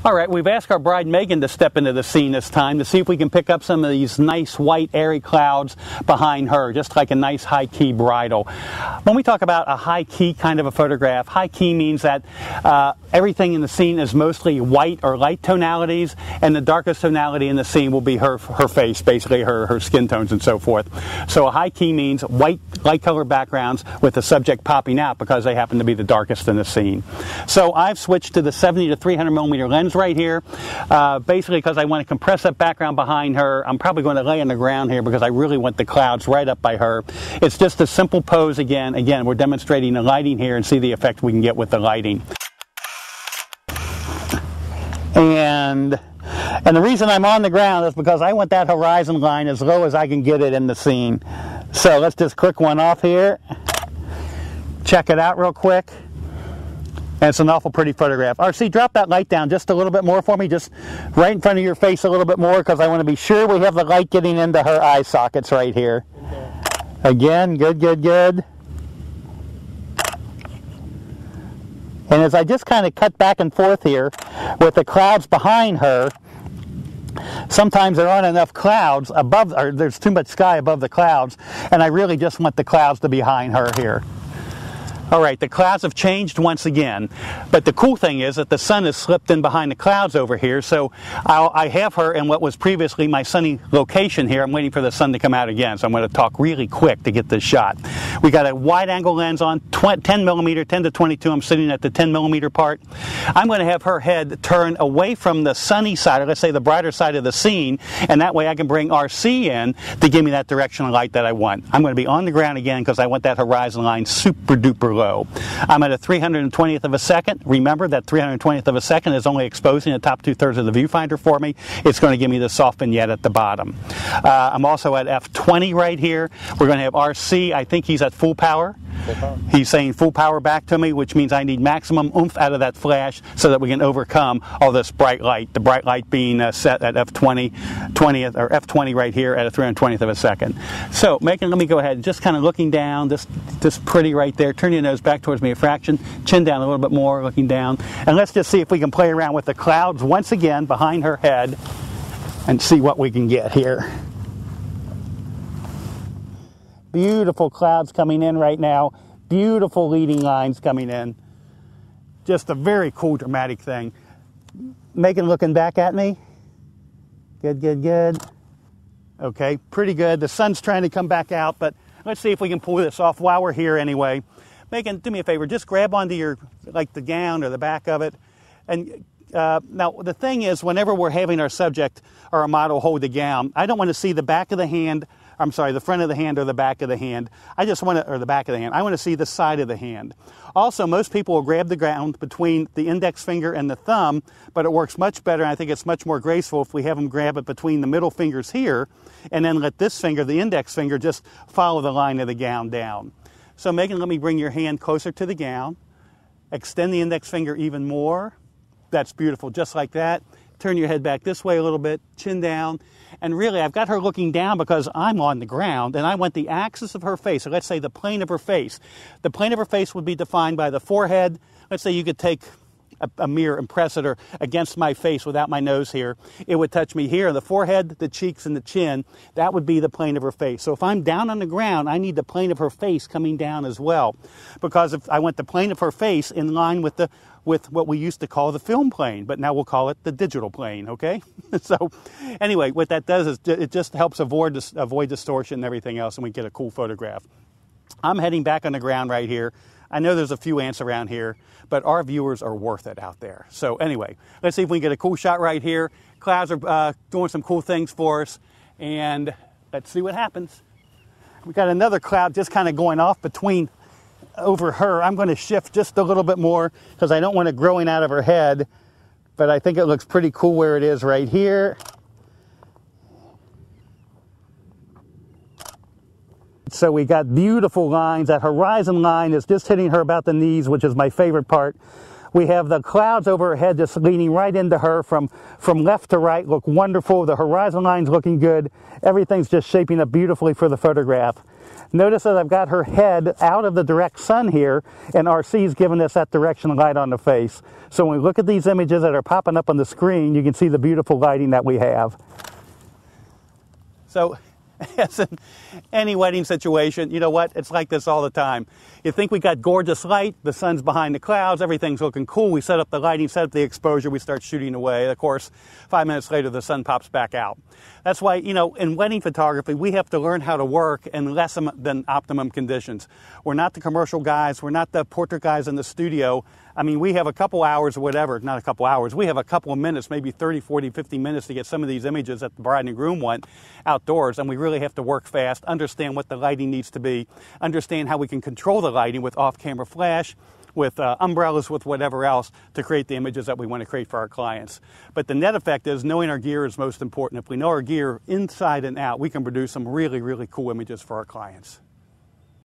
All right, we've asked our bride Megan to step into the scene this time to see if we can pick up some of these nice white airy clouds behind her, just like a nice high-key bridal. When we talk about a high-key kind of a photograph, high-key means that everything in the scene is mostly white or light tonalities, and the darkest tonality in the scene will be her face, basically her skin tones and so forth. So a high-key means white, light-colored backgrounds with the subject popping out because they happen to be the darkest in the scene. So I've switched to the 70 to 300 millimeter lens right here, basically because I want to compress that background behind her. I'm probably going to lay on the ground here because I really want the clouds right up by her. It's just a simple pose again. Again, we're demonstrating the lighting here and see the effect we can get with the lighting. And the reason I'm on the ground is because I want that horizon line as low as I can get it in the scene. So let's just click one off here. Check it out real quick. And it's an awful pretty photograph. RC, drop that light down just a little bit more for me, just right in front of your face a little bit more, because I want to be sure we have the light getting into her eye sockets right here. Okay. Again, good, good, good. And as I just kind of cut back and forth here with the clouds behind her, sometimes there aren't enough clouds above, or there's too much sky above the clouds, and I really just want the clouds to be behind her here. All right, the clouds have changed once again, but the cool thing is that the sun has slipped in behind the clouds over here, so I have her in what was previously my sunny location here. I'm waiting for the sun to come out again, so I'm going to talk really quick to get this shot. We got a wide angle lens on, 10 millimeter, 10 to 22. I'm sitting at the 10 millimeter part. I'm going to have her head turn away from the sunny side, or let's say the brighter side of the scene, and that way I can bring RC in to give me that directional light that I want. I'm going to be on the ground again because I want that horizon line super duper low. I'm at a 320th of a second. Remember that 320th of a second is only exposing the top 2/3 of the viewfinder for me. It's going to give me the soft vignette at the bottom. I'm also at f20 right here. We're going to have RC. I think he's at full power. He's saying full power back to me, which means I need maximum oomph out of that flash so that we can overcome all this bright light. The bright light being set at f20 right here at a 320th of a second. So, Megan, let me go ahead. Just kind of looking down, this pretty right there. Turn your nose back towards me a fraction. Chin down a little bit more, looking down. And let's just see if we can play around with the clouds once again behind her head and see what we can get here. Beautiful clouds coming in right now. Beautiful leading lines coming in. Just a very cool, dramatic thing. Megan looking back at me. Good, good, good. Okay, pretty good. The sun's trying to come back out, but let's see if we can pull this off while we're here anyway. Megan, do me a favor. Just grab onto your, like the gown or the back of it. And now, the thing is, whenever we're having our subject or our model hold the gown, I don't want to see the back of the hand. I'm sorry, the front of the hand or the back of the hand. I just want to, or the back of the hand. I want to see the side of the hand. Also, most people will grab the ground between the index finger and the thumb, but it works much better, and I think it's much more graceful if we have them grab it between the middle fingers here, and then let this finger, the index finger, just follow the line of the gown down. So, Megan, let me bring your hand closer to the gown. Extend the index finger even more. That's beautiful, just like that. Turn your head back this way a little bit, chin down. And really, I've got her looking down because I'm on the ground, and I want the axis of her face, or let's say the plane of her face. The plane of her face would be defined by the forehead. Let's say you could take a mirror and press it against my face without my nose here. It would touch me here, the forehead, the cheeks, and the chin. That would be the plane of her face. So if I'm down on the ground, I need the plane of her face coming down as well, because if I want the plane of her face in line with what we used to call the film plane, but now we'll call it the digital plane, okay? So anyway, what that does is it just helps avoid distortion and everything else, and we get a cool photograph. I'm heading back on the ground right here. I know there's a few ants around here, but our viewers are worth it out there. So anyway, let's see if we can get a cool shot right here. Clouds are doing some cool things for us, and let's see what happens. We got another cloud just kind of going off over her. I'm going to shift just a little bit more because I don't want it growing out of her head, but I think it looks pretty cool where it is right here. So we got beautiful lines. That horizon line is just hitting her about the knees, which is my favorite part. We have the clouds over her head just leaning right into her from left to right. Look wonderful. The horizon line's looking good. Everything's just shaping up beautifully for the photograph. Notice that I've got her head out of the direct sun here, and RC's giving us that directional light on the face. So when we look at these images that are popping up on the screen, you can see the beautiful lighting that we have. So, as in any wedding situation, you know what? It's like this all the time. You think we got gorgeous light, the sun's behind the clouds, everything's looking cool. We set up the lighting, set up the exposure, we start shooting away. Of course, 5 minutes later, the sun pops back out. That's why, you know, in wedding photography, we have to learn how to work in less than optimum conditions. We're not the commercial guys, we're not the portrait guys in the studio. I mean, we have a couple hours or whatever, not a couple hours, we have a couple of minutes, maybe 30, 40, 50 minutes to get some of these images that the bride and groom want outdoors, and we really have to work fast, understand what the lighting needs to be, understand how we can control the lighting with off-camera flash, with umbrellas, with whatever else to create the images that we want to create for our clients. But the net effect is knowing our gear is most important. If we know our gear inside and out, we can produce some really, really cool images for our clients.